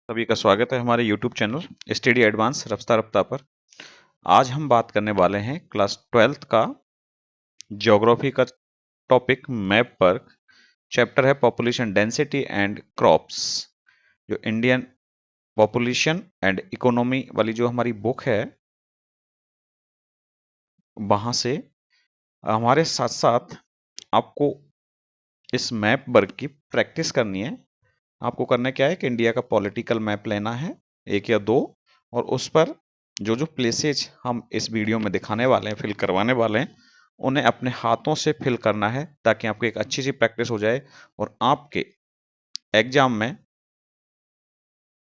सभी का स्वागत है हमारे YouTube चैनल स्टडी एडवांस रफ्ता रफ्ता पर। आज हम बात करने वाले हैं क्लास 12th का ज्योग्राफी का टॉपिक मैप पर। चैप्टर है पॉपुलेशन डेंसिटी एंड क्रॉप्स। जो इंडियन पॉपुलेशन एंड इकोनॉमी वाली जो हमारी बुक है, वहां से हमारे साथ साथ आपको इस मैप वर्क की प्रैक्टिस करनी है। आपको करना क्या है कि इंडिया का पॉलिटिकल मैप लेना है, एक या दो, और उस पर जो जो प्लेसेज हम इस वीडियो में दिखाने वाले हैं, फिल करवाने वाले हैं, उन्हें अपने हाथों से फिल करना है ताकि आपको एक अच्छी सी प्रैक्टिस हो जाए और आपके एग्जाम में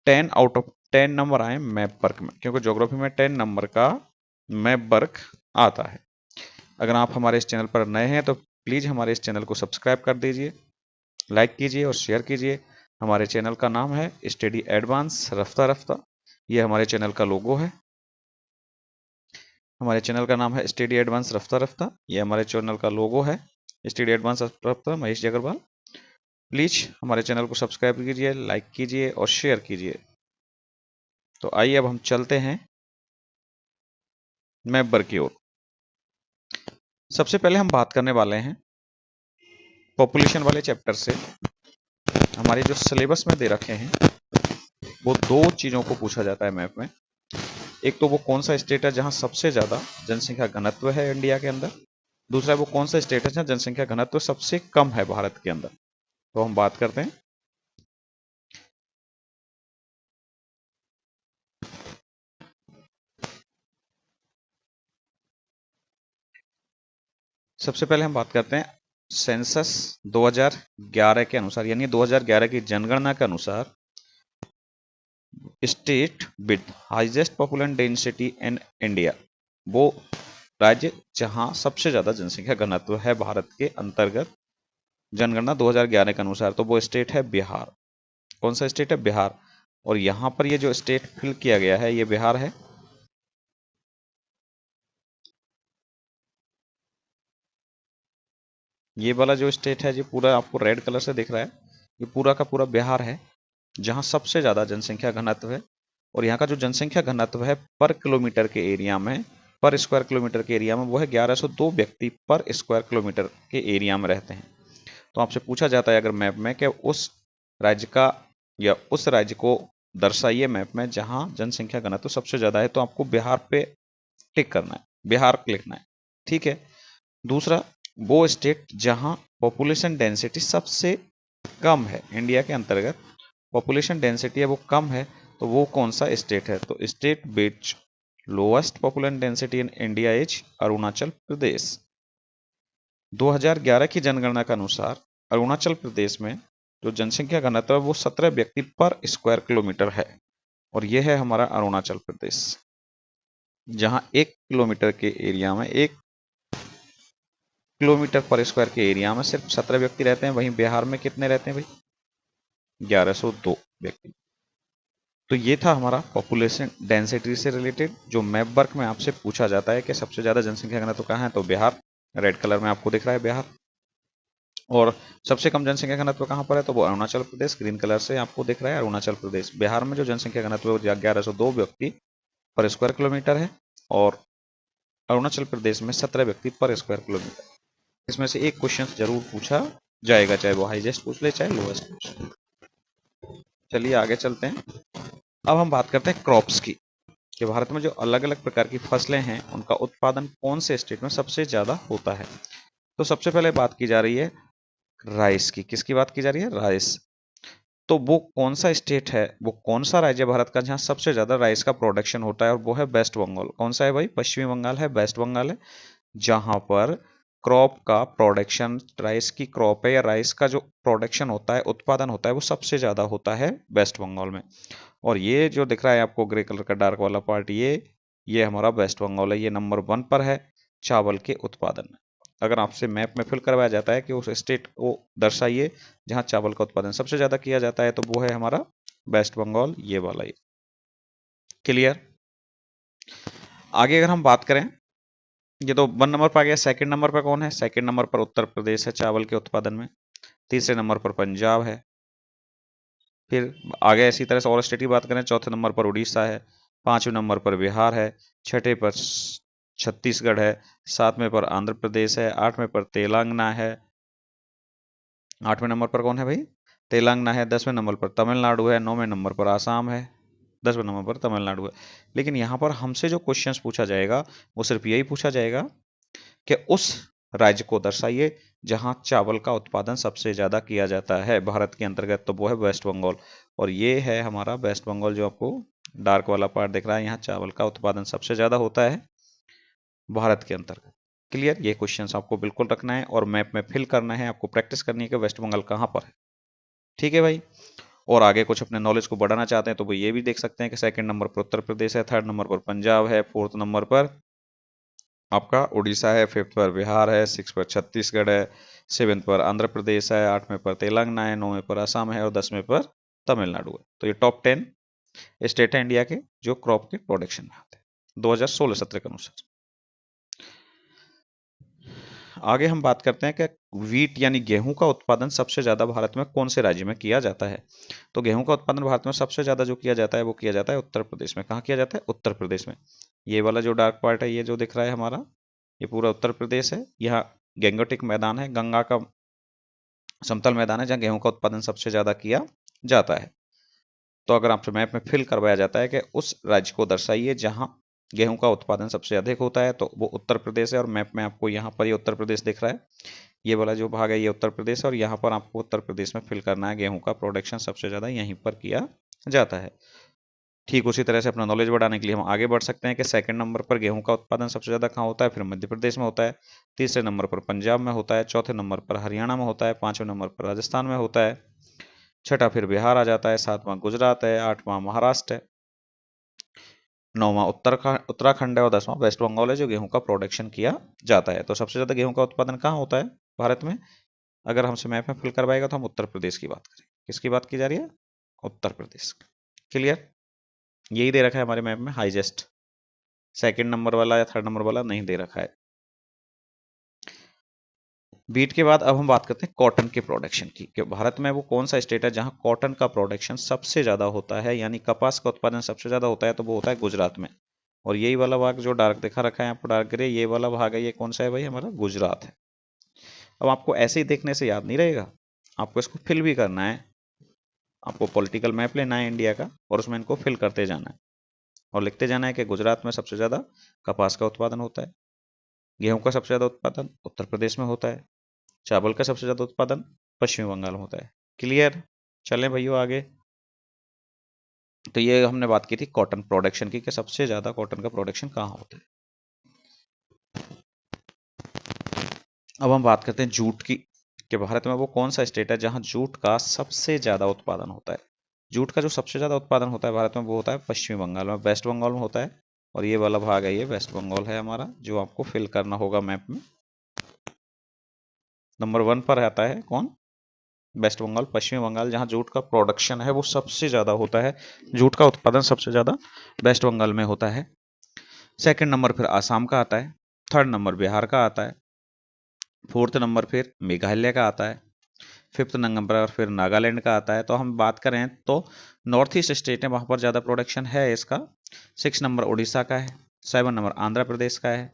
10 आउट ऑफ 10 नंबर आए मैप वर्क में, क्योंकि ज्योग्राफी में 10 नंबर का मैप वर्क आता है। अगर आप हमारे इस चैनल पर नए हैं तो प्लीज़ हमारे इस चैनल को सब्सक्राइब कर दीजिए, लाइक कीजिए और शेयर कीजिए। हमारे चैनल का नाम है स्टडी एडवांस रफ्ता रफ्ता। ये हमारे चैनल का लोगो है। हमारे चैनल का नाम है स्टडी एडवांस रफ्ता रफ्ता। ये हमारे चैनल का लोगो है, study advance Rafta Rafta Mahesh ji Agarwal. Please हमारे चैनल को सब्सक्राइब कीजिए, लाइक कीजिए और शेयर कीजिए। तो आइए अब हम चलते हैं मैप वर्क की ओर। सबसे पहले हम बात करने वाले हैं पॉपुलेशन वाले चैप्टर से। हमारे जो सिलेबस में दे रखे हैं वो दो चीजों को पूछा जाता है मैप में। एक तो वो कौन सा स्टेट है जहां सबसे ज्यादा जनसंख्या घनत्व है इंडिया के अंदर। दूसरा है वो कौन सा स्टेट है जहां जनसंख्या घनत्व सबसे कम है भारत के अंदर। तो हम बात करते हैं। सबसे पहले हम बात करते हैं सेंसस 2011 के अनुसार, यानी 2011 की जनगणना के अनुसार state with highest population density in India, वो राज्य जहां सबसे ज्यादा जनसंख्या घनत्व है भारत के अंतर्गत जनगणना 2011 के अनुसार, तो वो स्टेट है बिहार। कौन सा स्टेट है? बिहार। और यहां पर ये जो स्टेट फिल किया गया है ये बिहार है। ये वाला जो स्टेट है, ये पूरा आपको रेड कलर से दिख रहा है, ये पूरा का पूरा बिहार है जहां सबसे ज्यादा जनसंख्या घनत्व है। और यहाँ का जो जनसंख्या घनत्व है पर किलोमीटर के एरिया में, पर स्क्वायर किलोमीटर के एरिया में, वो है 1102 व्यक्ति पर स्क्वायर किलोमीटर के एरिया में रहते हैं। तो आपसे पूछा जाता है अगर मैप में कि उस राज्य का या उस राज्य को दर्शाइए मैप में जहां जनसंख्या घनत्व सबसे ज्यादा है, तो आपको बिहार पे टिक करना है, बिहार लिखना है। ठीक है। दूसरा, वो स्टेट जहां पॉपुलेशन डेंसिटी सबसे कम है इंडिया के अंतर्गत, पॉपुलेशन डेंसिटी है वो कम है, तो वो कौन सा स्टेट है? तो state which lowest population density in India is Arunachal Pradesh. 2011 की जनगणना के अनुसार अरुणाचल प्रदेश में जो जनसंख्या घनत्व है वो 17 व्यक्ति पर स्क्वायर किलोमीटर है। और यह है हमारा अरुणाचल प्रदेश, जहां 1 किलोमीटर के एरिया में, 1 किलोमीटर पर स्क्वायर के एरिया में सिर्फ 17 व्यक्ति रहते हैं। वहीं बिहार में कितने रहते हैं भाई? 1102 व्यक्ति। तो ये था हमारा पॉपुलेशन डेंसिटी से रिलेटेड जो मैप वर्क में आपसे पूछा जाता है कि सबसे ज्यादा जनसंख्या घनत्व कहाँ है, तो बिहार। रेड कलर में आपको दिख रहा है बिहार। और सबसे कम जनसंख्या घनत्व कहाँ पर है, तो वो अरुणाचल प्रदेश। ग्रीन कलर से आपको दिख रहा है अरुणाचल प्रदेश। बिहार में जो जनसंख्या घनत्व है 1102 व्यक्ति पर स्क्वायर किलोमीटर है, और अरुणाचल प्रदेश में 17 व्यक्ति पर स्क्वायर किलोमीटर। इसमें से एक क्वेश्चन जरूर पूछा जाएगा, चाहे वो हाईएस्ट पूछ ले चाहे लोएस्ट पूछ ले। चलिए आगे चलते हैं। अब हम बात करते हैं क्रॉप्स की, कि भारत में जो अलग अलग प्रकार की फसलें हैं उनका उत्पादन कौन से स्टेट में सबसे ज्यादा होता है। तो सबसे पहले बात की जा रही है राइस की। किसकी बात की जा रही है? राइस। तो वो कौन सा स्टेट है, वो कौन सा राज्य भारत का जहां सबसे ज्यादा राइस का प्रोडक्शन होता है, और वो है वेस्ट बंगाल। कौन सा है भाई? पश्चिमी बंगाल है, वेस्ट बंगाल है, जहां पर क्रॉप का प्रोडक्शन, राइस की क्रॉप है या राइस का जो प्रोडक्शन होता है, उत्पादन होता है, वो सबसे ज्यादा होता है वेस्ट बंगाल में। और ये जो दिख रहा है आपको ग्रे कलर का डार्क वाला पार्ट, ये हमारा वेस्ट बंगाल है, ये नंबर 1 पर है चावल के उत्पादन में। अगर आपसे मैप में फिल करवाया जाता है कि उस स्टेट को दर्शाइए जहां चावल का उत्पादन सबसे ज्यादा किया जाता है, तो वो है हमारा वेस्ट बंगाल, ये वाला। ये क्लियर? आगे अगर हम बात करें, ये तो 1 नंबर पर आ गया। सेकंड नंबर पर कौन है? सेकंड नंबर पर उत्तर प्रदेश है चावल के उत्पादन में। तीसरे नंबर पर पंजाब है। फिर आगे इसी तरह से और स्टेट की बात करें, चौथे नंबर पर उड़ीसा है, पांचवें नंबर पर बिहार है, छठे पर छत्तीसगढ़ है, सातवें पर आंध्र प्रदेश है, आठवें पर तेलंगाना है, आठवें नंबर पर कौन है भाई, तेलंगाना है, 10वें नंबर पर तमिलनाडु है, 9वें नंबर पर आसाम है, 10वें नंबर पर तमिलनाडु है। लेकिन यहाँ पर हमसे जो क्वेश्चंस पूछा जाएगा वो सिर्फ यही पूछा जाएगा कि उस राज्य को दर्शाइए जहां चावल का उत्पादन सबसे ज्यादा किया जाता है भारत के अंतर्गत, तो वो है वेस्ट बंगाल। और ये है हमारा वेस्ट बंगाल, जो आपको डार्क वाला पार्ट दिख रहा है, यहाँ चावल का उत्पादन सबसे ज्यादा होता है भारत के अंतर्गत। क्लियर, ये क्वेश्चंस आपको बिल्कुल रखना है और मैप में फिल करना है, आपको प्रैक्टिस करनी है कि वेस्ट बंगाल कहाँ पर है। ठीक है भाई। और आगे कुछ अपने नॉलेज को बढ़ाना चाहते हैं तो वो ये भी देख सकते हैं कि सेकंड नंबर पर उत्तर प्रदेश है, थर्ड नंबर पर पंजाब है, फोर्थ नंबर पर आपका उड़ीसा है, फिफ्थ पर बिहार है, सिक्स पर छत्तीसगढ़ है, सेवेंथ पर आंध्र प्रदेश है, आठवें पर तेलंगाना है, नौवें पर असम है और 10वें पर तमिलनाडु है। तो ये टॉप 10 स्टेट है इंडिया के जो क्रॉप के प्रोडक्शन में आते हैं 2016-17 के अनुसार। आगे हम बात करते हैं कि वीट यानी गेहूं का उत्पादन सबसे ज्यादा भारत में कौन से राज्य में किया जाता है। तो गेहूं का उत्पादन भारत में सबसे ज्यादा जो किया जाता है वो किया जाता है उत्तर प्रदेश में। कहाँ किया जाता है? उत्तर प्रदेश में। ये वाला जो डार्क पार्ट है, ये जो दिख रहा है हमारा, ये पूरा उत्तर प्रदेश है। यहाँ गंगोटिक मैदान है, गंगा का समतल मैदान है, जहाँ गेहूं का उत्पादन सबसे ज्यादा किया जाता है। तो अगर आपसे मैप में फिल करवाया जाता है कि उस राज्य को दर्शाइए जहां गेहूं का उत्पादन सबसे अधिक होता है, तो वो उत्तर प्रदेश है। और मैप में आपको यहाँ पर ये उत्तर प्रदेश दिख रहा है, ये वाला जो भाग है ये उत्तर प्रदेश है, और यहाँ पर आपको उत्तर प्रदेश में फिल करना है गेहूं का प्रोडक्शन सबसे ज्यादा यहीं पर किया जाता है। ठीक उसी तरह से अपना नॉलेज बढ़ाने के लिए हम आगे बढ़ सकते हैं कि सेकंड नंबर पर गेहूं का उत्पादन सबसे ज्यादा कहाँ होता है, फिर मध्य प्रदेश में होता है, तीसरे नंबर पर पंजाब में होता है, चौथे नंबर पर हरियाणा में होता है, पांचवें नंबर पर राजस्थान में होता है, छठा फिर बिहार आ जाता है, सातवां गुजरात है, आठवां महाराष्ट्र है, नौवां उत्तराखंड है और 10वां वेस्ट बंगाल है जो गेहूं का प्रोडक्शन किया जाता है। तो सबसे ज्यादा गेहूं का उत्पादन कहाँ होता है भारत में? अगर हमसे मैप में फिल करवाएगा तो हम उत्तर प्रदेश की बात करें। किसकी बात की जा रही है? उत्तर प्रदेश। क्लियर, यही दे रखा है हमारे मैप में हाईएस्ट। सेकंड नंबर वाला या थर्ड नंबर वाला नहीं दे रखा है। बीट के बाद अब हम बात करते हैं कॉटन के प्रोडक्शन की, कि भारत में वो कौन सा स्टेट है जहां कॉटन का प्रोडक्शन सबसे ज्यादा होता है, यानी कपास का उत्पादन सबसे ज्यादा होता है, तो वो होता है गुजरात में। और यही वाला भाग जो डार्क दिखा रखा है आपको, डार्क ग्रे, ये वाला भाग है, ये कौन सा है भाई? हमारा गुजरात है। अब आपको ऐसे ही देखने से याद नहीं रहेगा, आपको इसको फिल भी करना है। आपको पॉलिटिकल मैप लेना है इंडिया का और उसमें इनको फिल करते जाना है और लिखते जाना है कि गुजरात में सबसे ज्यादा कपास का उत्पादन होता है, गेहूं का सबसे ज्यादा उत्पादन उत्तर प्रदेश में होता है, चावल का सबसे ज्यादा उत्पादन पश्चिमी बंगाल में होता है। क्लियर, चलें भैया आगे। तो ये हमने बात की थी कॉटन प्रोडक्शन की, कि सबसे ज्यादा कॉटन का प्रोडक्शन कहाँ होता है। अब हम बात करते हैं जूट की, कि भारत में वो कौन सा स्टेट है जहां जूट का सबसे ज्यादा उत्पादन होता है। जूट का जो सबसे ज्यादा उत्पादन होता है भारत में वो होता है पश्चिमी बंगाल में, वेस्ट बंगाल में होता है। और ये वाला भाग है, ये वेस्ट बंगाल है हमारा, जो आपको फिल करना होगा मैप में। नंबर 1 पर आता है कौन? वेस्ट बंगाल, पश्चिमी बंगाल, जहां जूट का प्रोडक्शन है वो सबसे ज्यादा होता है। जूट का उत्पादन सबसे ज्यादा वेस्ट बंगाल में होता है। सेकंड नंबर फिर आसाम का आता है, थर्ड नंबर बिहार का आता है, फोर्थ नंबर फिर मेघालय का आता है, फिफ्थ नंबर पर फिर नागालैंड का आता है। तो हम बात करें तो नॉर्थ ईस्ट स्टेट है, वहां पर ज्यादा प्रोडक्शन है इसका। 6 नंबर उड़ीसा का है, 7 नंबर आंध्र प्रदेश का है,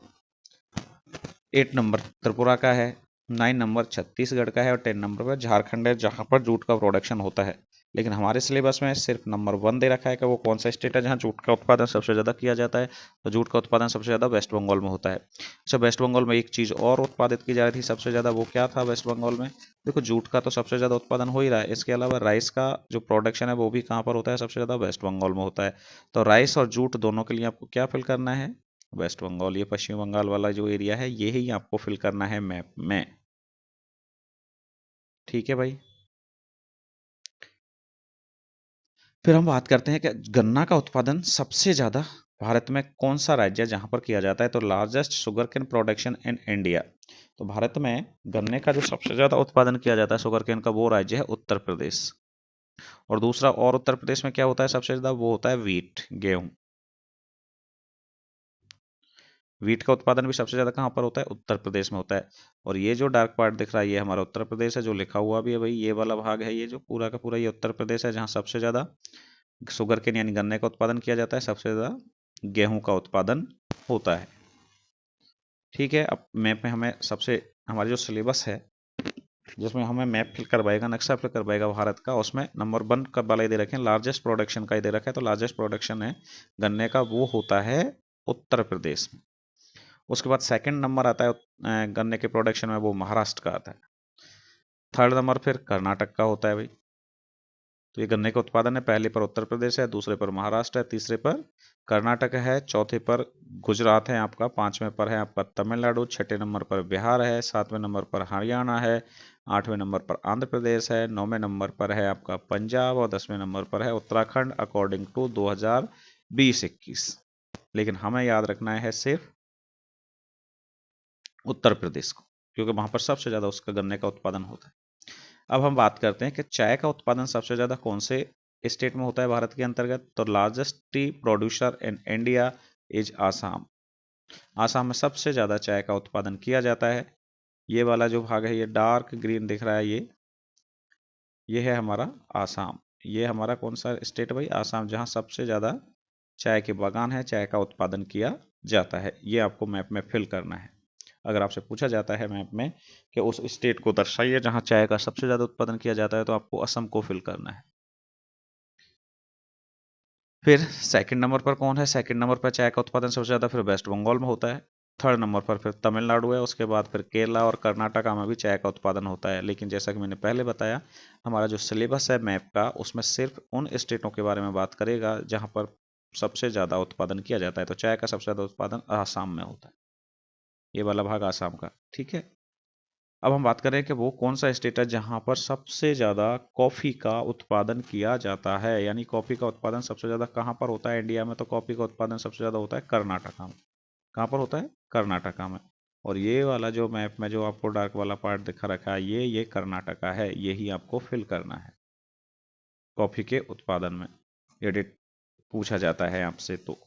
8 नंबर त्रिपुरा का है, 9 नंबर छत्तीसगढ़ का है और 10 नंबर पर झारखंड है जहां पर जूट का प्रोडक्शन होता है। लेकिन हमारे सिलेबस में सिर्फ नंबर 1 दे रखा है कि वो कौन सा स्टेट है जहां जूट का उत्पादन सबसे ज्यादा किया जाता है। तो जूट का उत्पादन सबसे ज्यादा वेस्ट बंगाल में होता है। अच्छा, वेस्ट बंगाल में एक चीज और उत्पादित की जा रही थी सबसे ज्यादा, वो क्या था वेस्ट बंगाल में? देखो, जूट का तो सबसे ज्यादा उत्पादन हो ही रहा है, इसके अलावा राइस का जो प्रोडक्शन है वो भी कहाँ पर होता है? सबसे ज्यादा वेस्ट बंगाल में होता है। तो राइस और जूट दोनों के लिए आपको क्या फिल करना है? वेस्ट बंगाल। ये पश्चिम बंगाल वाला जो एरिया है ये ही आपको फिल करना है मैप में। ठीक है भाई। फिर हम बात करते हैं कि गन्ना का उत्पादन सबसे ज्यादा भारत में कौन सा राज्य है जहां पर किया जाता है। तो largest sugarcane production in India, तो भारत में गन्ने का जो सबसे ज्यादा उत्पादन किया जाता है शुगर केन का, वो राज्य है उत्तर प्रदेश। और दूसरा, और उत्तर प्रदेश में क्या होता है सबसे ज्यादा? वो होता है वीट, गेहूं। वीट का उत्पादन भी सबसे ज़्यादा कहाँ पर होता है? उत्तर प्रदेश में होता है। और ये जो डार्क पार्ट दिख रहा है ये हमारा उत्तर प्रदेश है, जो लिखा हुआ भी है भाई, ये वाला भाग है, ये जो पूरा का पूरा ये उत्तर प्रदेश है, जहाँ सबसे ज़्यादा शुगर केन यानी गन्ने का उत्पादन किया जाता है, सबसे ज़्यादा गेहूं का उत्पादन होता है। ठीक है, अब मैप में हमें सबसे हमारी जो सिलेबस है जिसमें हमें मैप फिल करवाएगा, नक्शा फिल करवाएगा भारत का, उसमें नंबर 1 का वाला दे रखे हैं, लार्जेस्ट प्रोडक्शन का दे रखा है। तो लार्जेस्ट प्रोडक्शन है गन्ने का, वो होता है उत्तर प्रदेश में। उसके बाद सेकंड नंबर आता है गन्ने के प्रोडक्शन में, वो महाराष्ट्र का आता है। थर्ड नंबर फिर कर्नाटक का होता है भाई। तो ये गन्ने का उत्पादन है, पहले पर उत्तर प्रदेश है, दूसरे पर महाराष्ट्र है, तीसरे पर कर्नाटक है, चौथे पर गुजरात है आपका, पांचवें पर है आपका तमिलनाडु, छठे नंबर पर बिहार है, सातवें नंबर पर हरियाणा है, आठवें नंबर पर आंध्र प्रदेश है, नौवें नंबर पर है आपका पंजाब और 10वें नंबर पर है उत्तराखंड अकॉर्डिंग टू 2020-21। लेकिन हमें याद रखना है सिर्फ उत्तर प्रदेश को, क्योंकि वहां पर सबसे ज्यादा उसका गन्ने का उत्पादन होता है। अब हम बात करते हैं कि चाय का उत्पादन सबसे ज्यादा कौन से स्टेट में होता है भारत के अंतर्गत। तो largest T producer in India is Assam. Assam में सबसे ज्यादा चाय का उत्पादन किया जाता है। ये वाला जो भाग है, ये डार्क ग्रीन दिख रहा है, ये है हमारा आसाम। ये हमारा कौन सा स्टेट है भाई? आसाम, जहां सबसे ज्यादा चाय के बागान है, चाय का उत्पादन किया जाता है। ये आपको मैप में फिल करना है। अगर आपसे पूछा जाता है मैप में कि उस स्टेट को दर्शाइए जहां चाय का सबसे ज्यादा उत्पादन किया जाता है, तो आपको असम को फिल करना है। फिर सेकंड नंबर पर कौन है? सेकंड नंबर पर चाय का उत्पादन सबसे ज्यादा फिर वेस्ट बंगाल में होता है। थर्ड नंबर पर फिर तमिलनाडु है, उसके बाद फिर केरला और कर्नाटका में भी चाय का उत्पादन होता है। लेकिन जैसा कि मैंने पहले बताया, हमारा जो सिलेबस है मैप का, उसमें सिर्फ उन स्टेटों के बारे में बात करेगा जहां पर सबसे ज्यादा उत्पादन किया जाता है। तो चाय का सबसे ज्यादा उत्पादन आसाम में होता है, ये वाला भाग आसाम का। ठीक है, अब हम बात करें कि वो कौन सा स्टेट है जहां पर सबसे ज्यादा कॉफी का उत्पादन किया जाता है, यानी कॉफी का उत्पादन सबसे ज्यादा कहां पर होता है इंडिया में। तो कॉफी का उत्पादन सबसे ज्यादा होता है कर्नाटका में। कहां पर होता है? कर्नाटका में। और ये वाला जो मैप में जो आपको डार्क वाला पार्ट दिखा रखा है, ये कर्नाटका है, यही आपको फिल करना है कॉफी के उत्पादन में, यदि पूछा जाता है आपसे तो।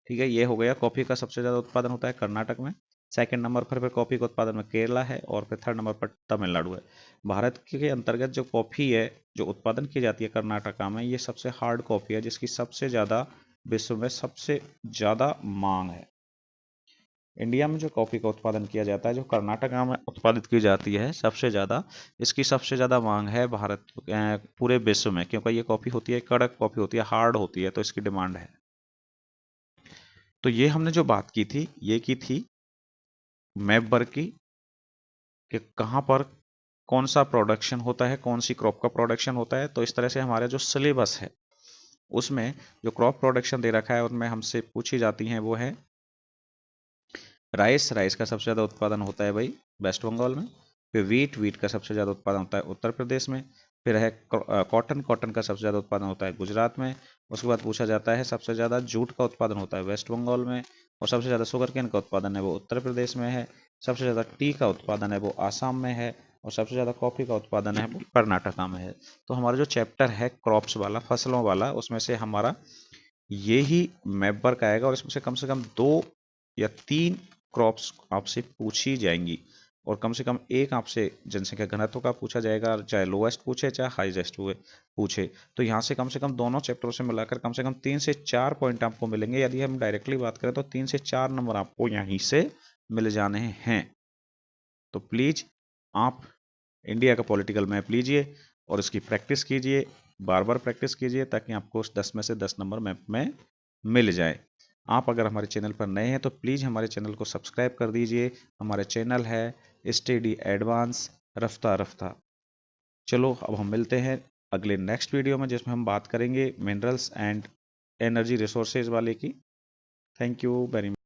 ठीक है, ये हो गया, कॉफी का सबसे ज्यादा उत्पादन होता है कर्नाटक में। सेकंड नंबर पर फिर कॉफी का उत्पादन में केरला है, और फिर थर्ड नंबर पर तमिलनाडु है। भारत के अंतर्गत जो कॉफी है जो उत्पादन की जाती है कर्नाटका में, ये सबसे हार्ड कॉफी है, जिसकी सबसे ज्यादा विश्व में सबसे ज्यादा मांग है। इंडिया में जो कॉफी का उत्पादन किया जाता है, जो कर्नाटका में उत्पादित की जाती है सबसे ज्यादा, इसकी सबसे ज्यादा मांग है भारत पूरे विश्व में, क्योंकि ये कॉफी होती है कड़क कॉफी होती है, हार्ड होती है, तो इसकी डिमांड है। तो ये हमने जो बात की थी, ये की थी मैप वर्क की, कि कहाँ पर कौन सा प्रोडक्शन होता है, कौन सी क्रॉप का प्रोडक्शन होता है। तो इस तरह से हमारा जो सिलेबस है उसमें जो क्रॉप प्रोडक्शन दे रखा है, उनमें हमसे पूछी जाती हैं वो है राइस। राइस का सबसे ज़्यादा उत्पादन होता है भाई वेस्ट बंगाल में। फिर वीट का सबसे ज़्यादा उत्पादन होता है उत्तर प्रदेश में। फिर है कॉटन। कॉटन का सबसे ज़्यादा उत्पादन होता है गुजरात में। उसके बाद पूछा जाता है सबसे ज़्यादा जूट का उत्पादन होता है वेस्ट बंगाल में। और सबसे ज़्यादा शुगर केन का उत्पादन है वो उत्तर प्रदेश में है। सबसे ज़्यादा टी का उत्पादन है वो आसाम में है। और सबसे ज़्यादा कॉफ़ी का उत्पादन है वो कर्नाटका में है। तो हमारा जो चैप्टर है क्रॉप्स वाला, फसलों वाला, उसमें से हमारा ये ही मैप वर्क आएगा, और इसमें से कम 2 या 3 क्रॉप्स आपसे पूछी जाएंगी, और कम से कम एक आपसे जनसंख्या घनत्व का पूछा जाएगा, चाहे लोएस्ट पूछे चाहे हाईएस्ट पूछे। तो यहाँ से कम दोनों चैप्टरों से मिलाकर कम से कम 3 से 4 पॉइंट आपको मिलेंगे। यदि हम डायरेक्टली बात करें तो 3 से 4 नंबर आपको यहीं से मिल जाने हैं। तो प्लीज आप इंडिया का पॉलिटिकल मैप लीजिए और इसकी प्रैक्टिस कीजिए, बार बार प्रैक्टिस कीजिए, ताकि आपको 10 में से 10 नंबर मैप में मिल जाए। आप अगर हमारे चैनल पर नए हैं तो प्लीज़ हमारे चैनल को सब्सक्राइब कर दीजिए। हमारे चैनल है स्टडी एडवांस रफ्ता रफ्ता। चलो अब हम मिलते हैं अगले नेक्स्ट वीडियो में, जिसमें हम बात करेंगे मिनरल्स एंड एनर्जी रिसोर्सेज वाले की। Thank you very much.